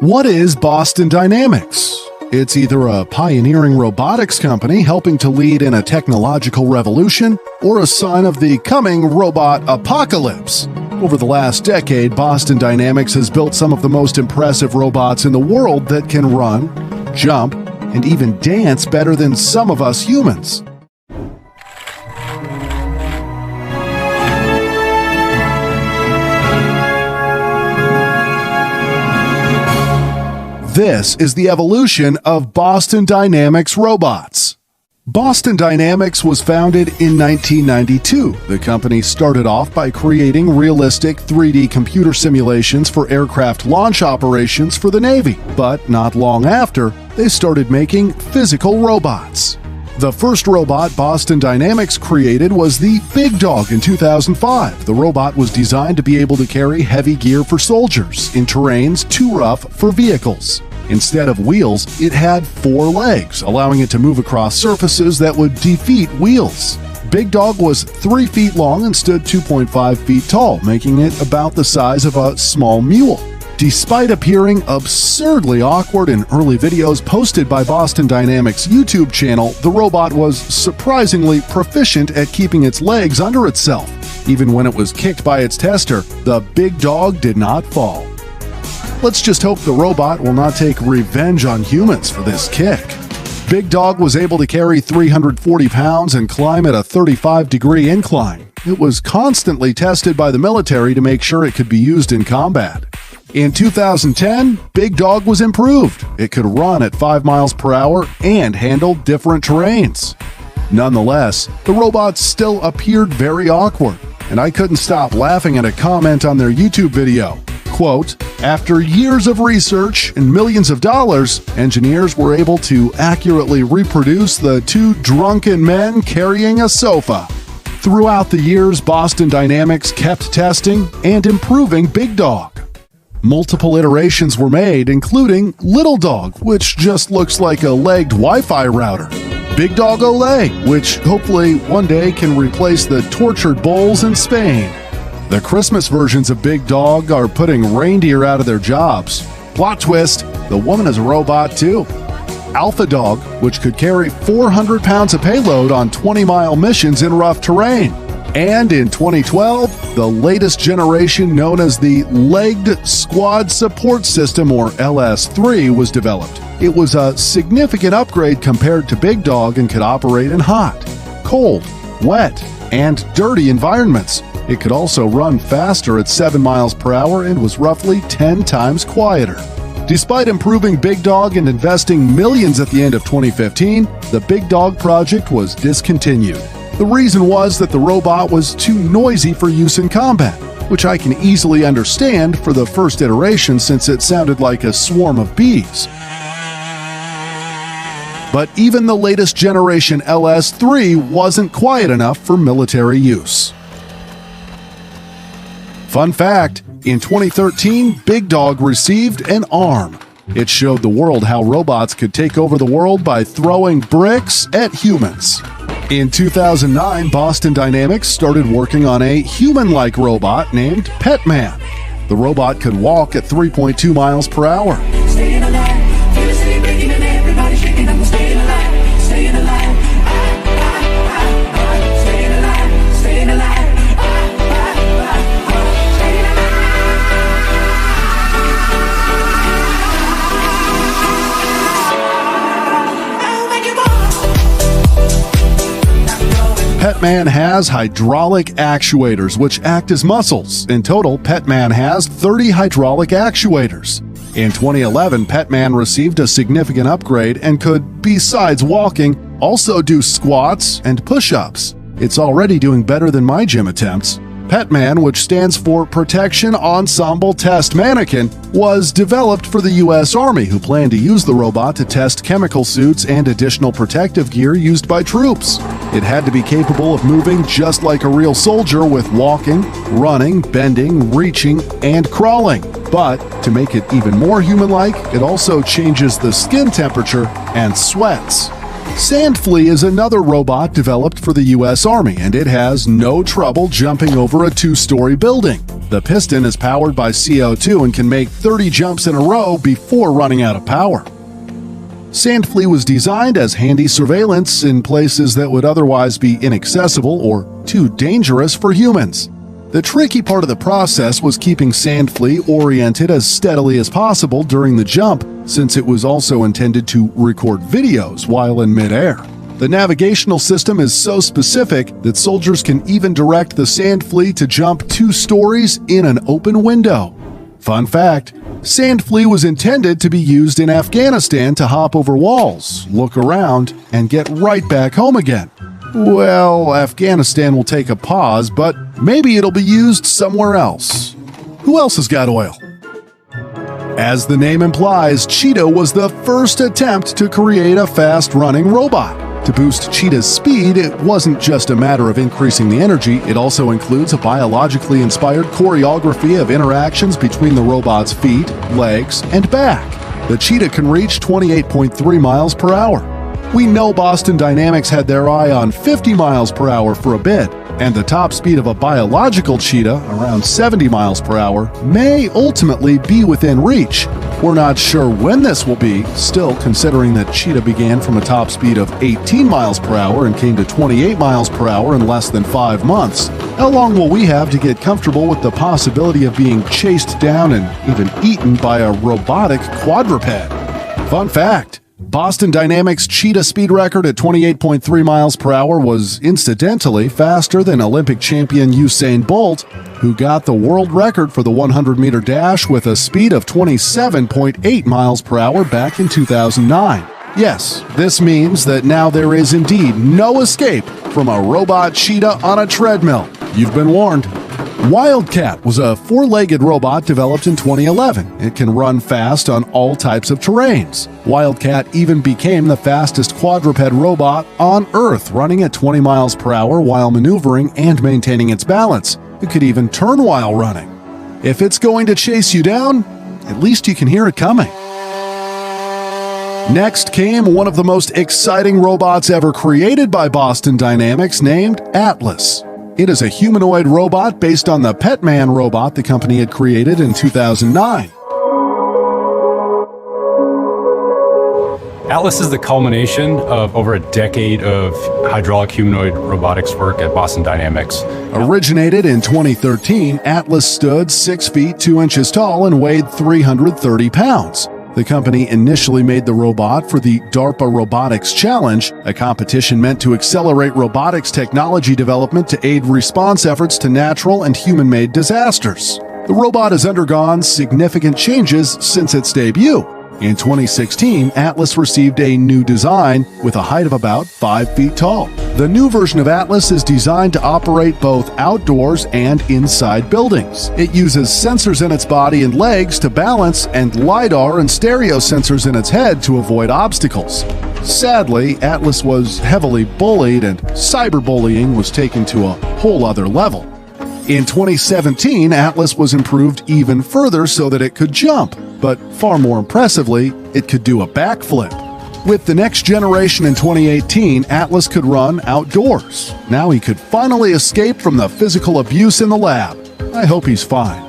What is Boston Dynamics? It's either a pioneering robotics company helping to lead in a technological revolution, or a sign of the coming robot apocalypse. Over the last decade, Boston Dynamics has built some of the most impressive robots in the world that can run, jump, and even dance better than some of us humans. This is the evolution of Boston Dynamics robots. Boston Dynamics was founded in 1992. The company started off by creating realistic 3D computer simulations for aircraft launch operations for the Navy, but not long after, they started making physical robots. The first robot Boston Dynamics created was the Big Dog in 2005. The robot was designed to be able to carry heavy gear for soldiers in terrains too rough for vehicles. Instead of wheels, it had 4 legs, allowing it to move across surfaces that would defeat wheels. Big Dog was 3 feet long and stood 2.5 feet tall, making it about the size of a small mule. Despite appearing absurdly awkward in early videos posted by Boston Dynamics' YouTube channel, the robot was surprisingly proficient at keeping its legs under itself. Even when it was kicked by its tester, the Big Dog did not fall. Let's just hope the robot will not take revenge on humans for this kick. Big Dog was able to carry 340 pounds and climb at a 35-degree incline. It was constantly tested by the military to make sure it could be used in combat. In 2010, Big Dog was improved. It could run at 5 miles per hour and handle different terrains. Nonetheless, the robot still appeared very awkward, and I couldn't stop laughing at a comment on their YouTube video. Quote, "After years of research and millions of dollars, engineers were able to accurately reproduce the 2 drunken men carrying a sofa." Throughout the years, Boston Dynamics kept testing and improving Big Dog. Multiple iterations were made, including Little Dog, which just looks like a legged Wi-Fi router. Big Dog Olay, which hopefully one day can replace the tortured bulls in Spain. The Christmas versions of Big Dog are putting reindeer out of their jobs. Plot twist, the woman is a robot too. Alpha Dog, which could carry 400 pounds of payload on 20-mile missions in rough terrain. And in 2012, the latest generation known as the Legged Squad Support System, or LS3, was developed. It was a significant upgrade compared to Big Dog and could operate in hot, cold, wet, and dirty environments. It could also run faster at 7 miles per hour and was roughly 10 times quieter. Despite improving Big Dog and investing millions at the end of 2015, the Big Dog project was discontinued. The reason was that the robot was too noisy for use in combat, which I can easily understand for the first iteration since it sounded like a swarm of bees. But even the latest generation LS3 wasn't quiet enough for military use. Fun fact, in 2013, Big Dog received an arm. It showed the world how robots could take over the world by throwing bricks at humans. In 2009, Boston Dynamics started working on a human-like robot named Petman. The robot could walk at 3.2 miles per hour. Staying alive, feel the city breaking and everybody shaking. I'm staying alive, staying alive. Staying alive, staying alive. Petman has hydraulic actuators, which act as muscles. In total, Petman has 30 hydraulic actuators. In 2011, Petman received a significant upgrade and could, besides walking, also do squats and push-ups. It's already doing better than my gym attempts. Petman, which stands for Protection Ensemble Test Mannequin, was developed for the U.S. Army, who plan to use the robot to test chemical suits and additional protective gear used by troops. It had to be capable of moving just like a real soldier with walking, running, bending, reaching, and crawling. But to make it even more human-like, it also changes the skin temperature and sweats. Sandflea is another robot developed for the U.S. Army, and it has no trouble jumping over a 2-story building. The piston is powered by CO2 and can make 30 jumps in a row before running out of power. Sandflea was designed as handy surveillance in places that would otherwise be inaccessible or too dangerous for humans. The tricky part of the process was keeping Sandflea oriented as steadily as possible during the jump, since it was also intended to record videos while in midair. The navigational system is so specific that soldiers can even direct the Sandflea to jump 2 stories in an open window. Fun fact, Sandflea was intended to be used in Afghanistan to hop over walls, look around, and get right back home again. Well, Afghanistan will take a pause, but maybe it'll be used somewhere else. Who else has got oil? As the name implies, Cheetah was the first attempt to create a fast-running robot. To boost Cheetah's speed, it wasn't just a matter of increasing the energy, it also includes a biologically inspired choreography of interactions between the robot's feet, legs, and back. The Cheetah can reach 28.3 miles per hour. We know Boston Dynamics had their eye on 50 miles per hour for a bit, and the top speed of a biological cheetah, around 70 miles per hour, may ultimately be within reach. We're not sure when this will be, still considering that Cheetah began from a top speed of 18 miles per hour and came to 28 miles per hour in less than 5 months. How long will we have to get comfortable with the possibility of being chased down and even eaten by a robotic quadruped? Fun fact, Boston Dynamics' Cheetah speed record at 28.3 miles per hour was incidentally faster than Olympic champion Usain Bolt, who got the world record for the 100-meter dash with a speed of 27.8 miles per hour back in 2009. Yes, this means that now there is indeed no escape from a robot cheetah on a treadmill. You've been warned. Wildcat was a 4-legged robot developed in 2011. It can run fast on all types of terrains. Wildcat even became the fastest quadruped robot on Earth, running at 20 miles per hour while maneuvering and maintaining its balance. It could even turn while running. If it's going to chase you down, at least you can hear it coming. Next came one of the most exciting robots ever created by Boston Dynamics, named Atlas. It is a humanoid robot based on the Petman robot the company had created in 2009. Atlas is the culmination of over a decade of hydraulic humanoid robotics work at Boston Dynamics. Originated in 2013, Atlas stood 6 feet 2 inches tall and weighed 330 pounds. The company initially made the robot for the DARPA Robotics Challenge, a competition meant to accelerate robotics technology development to aid response efforts to natural and human-made disasters. The robot has undergone significant changes since its debut. In 2016, Atlas received a new design with a height of about 5 feet tall. The new version of Atlas is designed to operate both outdoors and inside buildings. It uses sensors in its body and legs to balance and LiDAR and stereo sensors in its head to avoid obstacles. Sadly, Atlas was heavily bullied and cyberbullying was taken to a whole other level. In 2017, Atlas was improved even further so that it could jump, but far more impressively, it could do a backflip. With the next generation in 2018, Atlas could run outdoors. Now he could finally escape from the physical abuse in the lab. I hope he's fine.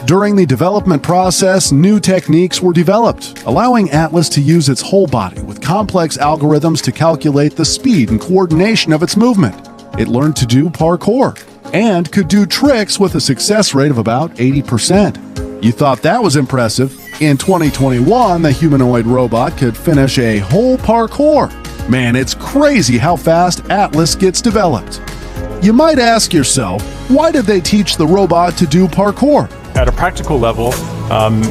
During the development process, new techniques were developed, allowing Atlas to use its whole body with complex algorithms to calculate the speed and coordination of its movement. It learned to do parkour and could do tricks with a success rate of about 80%. You thought that was impressive? In 2021, the humanoid robot could finish a whole parkour. Man, it's crazy how fast Atlas gets developed. You might ask yourself, why did they teach the robot to do parkour? At a practical level,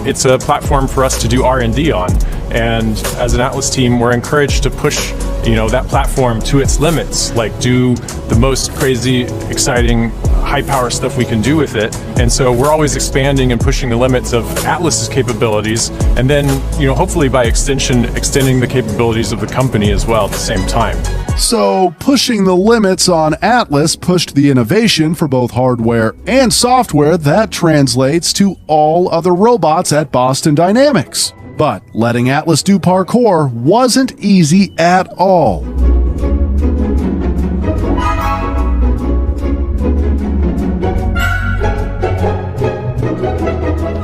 it's a platform for us to do R&D on. And as an Atlas team, we're encouraged to push, that platform to its limits, like do the most crazy, exciting, high power stuff we can do with it. And so we're always expanding and pushing the limits of Atlas's capabilities. And then, hopefully by extension, extending the capabilities of the company as well at the same time. So, pushing the limits on Atlas pushed the innovation for both hardware and software that translates to all other robots at Boston Dynamics. But letting Atlas do parkour wasn't easy at all.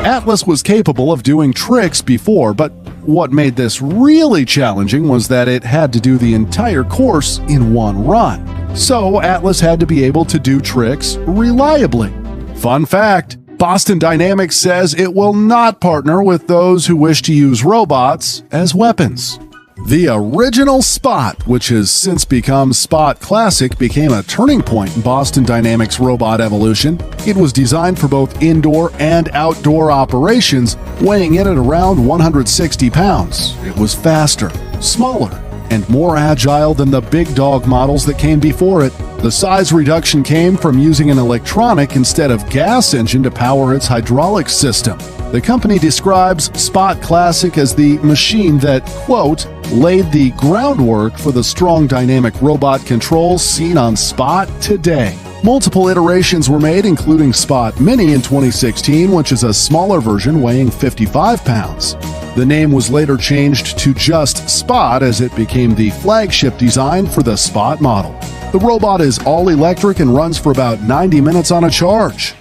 Atlas was capable of doing tricks before, but what made this really challenging was that it had to do the entire course in one run. So Atlas had to be able to do tricks reliably. Fun fact, Boston Dynamics says it will not partner with those who wish to use robots as weapons. The original Spot, which has since become Spot Classic, became a turning point in Boston Dynamics' robot evolution. It was designed for both indoor and outdoor operations, weighing in at around 160 pounds. It was faster, smaller, and more agile than the big dog models that came before it. The size reduction came from using an electronic instead of gas engine to power its hydraulic system. The company describes Spot Classic as the machine that, quote, laid the groundwork for the strong dynamic robot controls seen on Spot today. Multiple iterations were made, including Spot Mini in 2016, which is a smaller version weighing 55 pounds. The name was later changed to just Spot as it became the flagship design for the Spot model. The robot is all electric and runs for about 90 minutes on a charge.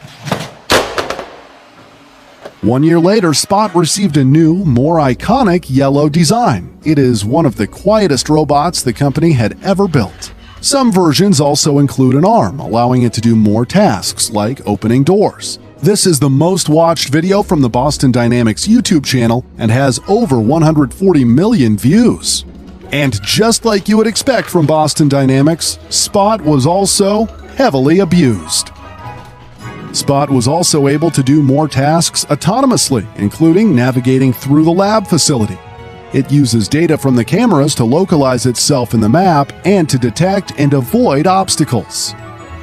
1 year later, Spot received a new, more iconic yellow design. It is one of the quietest robots the company had ever built. Some versions also include an arm, allowing it to do more tasks like opening doors. This is the most watched video from the Boston Dynamics YouTube channel and has over 140 million views. And just like you would expect from Boston Dynamics, Spot was also heavily abused. Spot was also able to do more tasks autonomously, including navigating through the lab facility. It uses data from the cameras to localize itself in the map and to detect and avoid obstacles.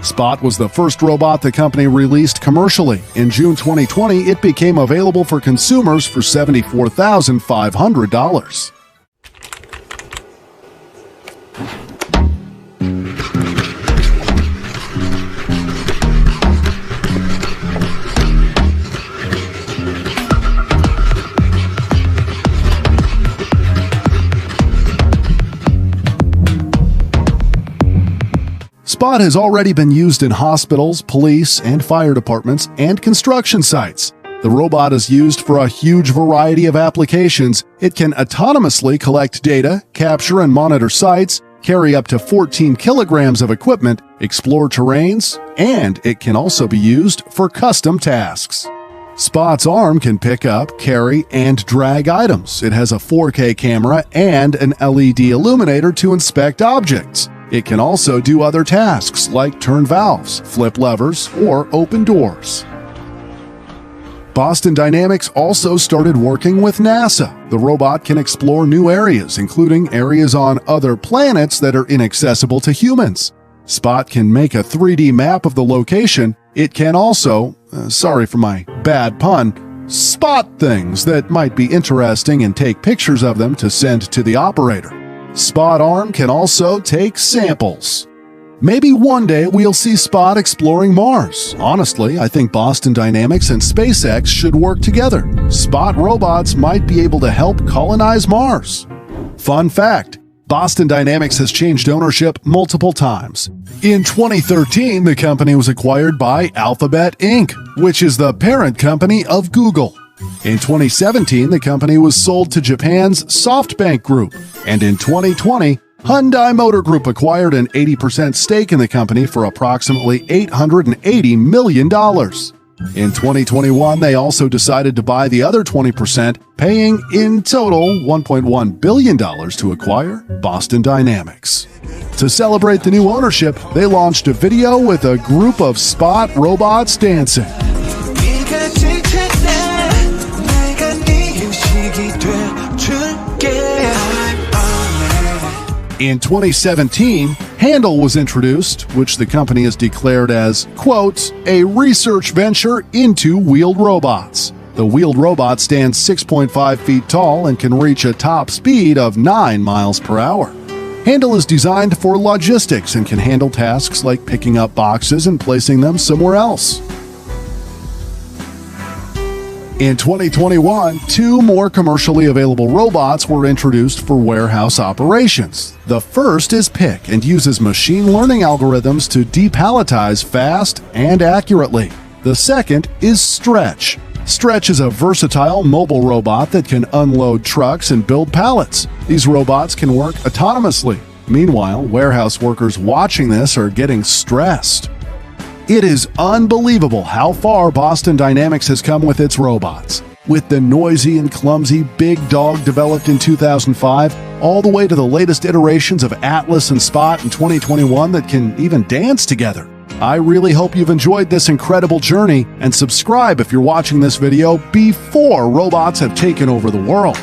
Spot was the first robot the company released commercially. In June 2020, it became available for consumers for $74,500. Spot has already been used in hospitals, police and fire departments, and construction sites. The robot is used for a huge variety of applications. It can autonomously collect data, capture and monitor sites, carry up to 14 kilograms of equipment, explore terrains, and it can also be used for custom tasks. Spot's arm can pick up, carry, and drag items. It has a 4K camera and an LED illuminator to inspect objects. It can also do other tasks like turn valves, flip levers, or open doors. Boston Dynamics also started working with NASA. The robot can explore new areas, including areas on other planets that are inaccessible to humans. Spot can make a 3D map of the location. It can also, sorry for my bad pun, spot things that might be interesting and take pictures of them to send to the operator. Spot arm can also take samples. Maybe one day we'll see Spot exploring Mars. Honestly, I think Boston Dynamics and SpaceX should work together. Spot robots might be able to help colonize Mars. Fun fact, Boston Dynamics has changed ownership multiple times. In 2013, the company was acquired by Alphabet Inc., which is the parent company of Google. In 2017, the company was sold to Japan's SoftBank Group, and in 2020, Hyundai Motor Group acquired an 80% stake in the company for approximately $880 million. In 2021, they also decided to buy the other 20%, paying in total $1.1 billion to acquire Boston Dynamics. To celebrate the new ownership, they launched a video with a group of Spot robots dancing. In 2017, Handle was introduced, which the company has declared as, quote, a research venture into wheeled robots. The wheeled robot stands 6.5 feet tall and can reach a top speed of 9 miles per hour. Handle is designed for logistics and can handle tasks like picking up boxes and placing them somewhere else. In 2021, 2 more commercially available robots were introduced for warehouse operations. The first is Pick and uses machine learning algorithms to depalletize fast and accurately. The second is Stretch. Stretch is a versatile mobile robot that can unload trucks and build pallets. These robots can work autonomously. Meanwhile, warehouse workers watching this are getting stressed. It is unbelievable how far Boston Dynamics has come with its robots. With the noisy and clumsy Big Dog developed in 2005, all the way to the latest iterations of Atlas and Spot in 2021 that can even dance together. I really hope you've enjoyed this incredible journey, and subscribe if you're watching this video before robots have taken over the world.